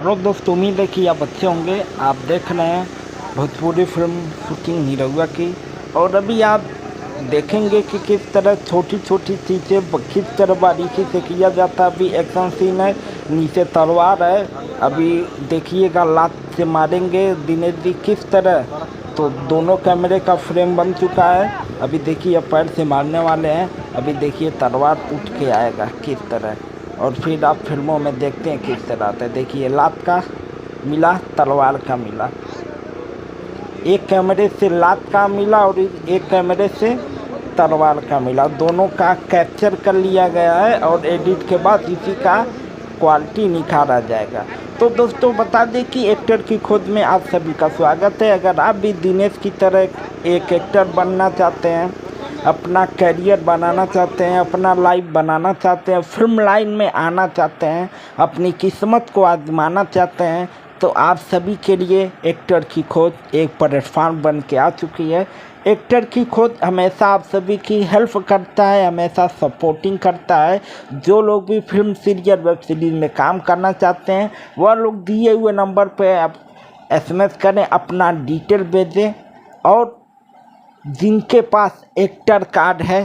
Hello दोस्तों, उम्मीद है कि आप अच्छे होंगे। आप देख रहे हैं भोजपुरी फिल्म शूटिंग निरहुआ की। और अभी आप देखेंगे कि किस तरह छोटी छोटी चीज़ें किस तरह बारीकी से किया जाता है। अभी एक्शन सीन है, नीचे तलवार है। अभी देखिएगा लात से मारेंगे दिनेश जी किस तरह। तो दोनों कैमरे का फ्रेम बन चुका है। अभी देखिए पैर से मारने वाले हैं। अभी देखिए तलवार उठ के आएगा किस तरह। और फिर आप फिल्मों में देखते हैं किस तरह आता है। देखिए लात का मिला, तलवार का मिला, एक कैमरे से लात का मिला और एक कैमरे से तलवार का मिला। दोनों का कैप्चर कर लिया गया है और एडिट के बाद इसी का क्वालिटी निखारा जाएगा। तो दोस्तों बता दें कि एक्टर की खोज में आप सभी का स्वागत है। अगर आप भी दिनेश की तरह एक एक्टर बनना चाहते हैं, अपना करियर बनाना चाहते हैं, अपना लाइफ बनाना चाहते हैं, फिल्म लाइन में आना चाहते हैं, अपनी किस्मत को आजमाना चाहते हैं, तो आप सभी के लिए एक्टर की खोज एक प्लेटफॉर्म बन के आ चुकी है। एक्टर की खोज हमेशा आप सभी की हेल्प करता है, हमेशा सपोर्टिंग करता है। जो लोग भी फिल्म सीरियल वेब सीरीज में काम करना चाहते हैं वह लोग दिए हुए नंबर पर आप SMS करें, अपना डिटेल भेजें। और जिनके पास एक्टर कार्ड है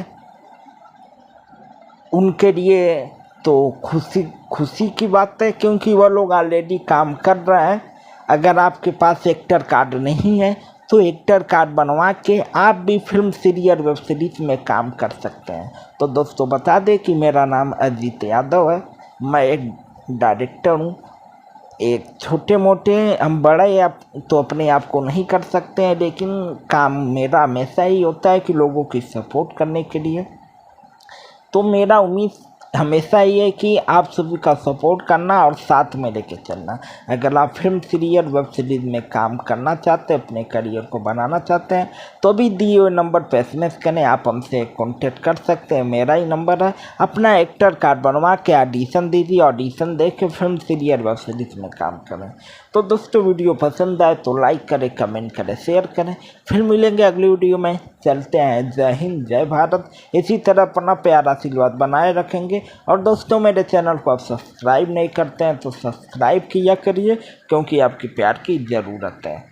उनके लिए तो खुशी की बात है, क्योंकि वह लोग ऑलरेडी काम कर रहे हैं। अगर आपके पास एक्टर कार्ड नहीं है तो एक्टर कार्ड बनवा के आप भी फिल्म सीरियल वेब सीरीज में काम कर सकते हैं। तो दोस्तों बता दें कि मेरा नाम अजीत यादव है। मैं एक डायरेक्टर हूँ। एक छोटे मोटे हम बड़े आप तो अपने आप को नहीं कर सकते हैं, लेकिन काम मेरा हमेशा ही होता है कि लोगों की सपोर्ट करने के लिए। तो मेरा उम्मीद हमेशा ही है कि आप सभी का सपोर्ट करना और साथ में लेके चलना। अगर आप फिल्म सीरियल वेब सीरीज में काम करना चाहते हैं, अपने करियर को बनाना चाहते हैं, तो भी दिए हुए नंबर पर SMS करें, आप हमसे कांटेक्ट कर सकते हैं। मेरा ही नंबर है। अपना एक्टर कार्ड बनवा के ऑडिशन दीजिए, ऑडिशन दे के फिल्म सीरियल वेब सीरीज में काम करें। तो दोस्तों वीडियो पसंद आए तो लाइक करें, कमेंट करें, शेयर करें। फिर मिलेंगे अगली वीडियो में। चलते हैं। जय हिंद, जय भारत। इसी तरह अपना प्यार आशीर्वाद बनाए रखेंगे। और दोस्तों मेरे चैनल को आप सब्सक्राइब नहीं करते हैं तो सब्सक्राइब किया करिए, क्योंकि आपकी प्यार की ज़रूरत है।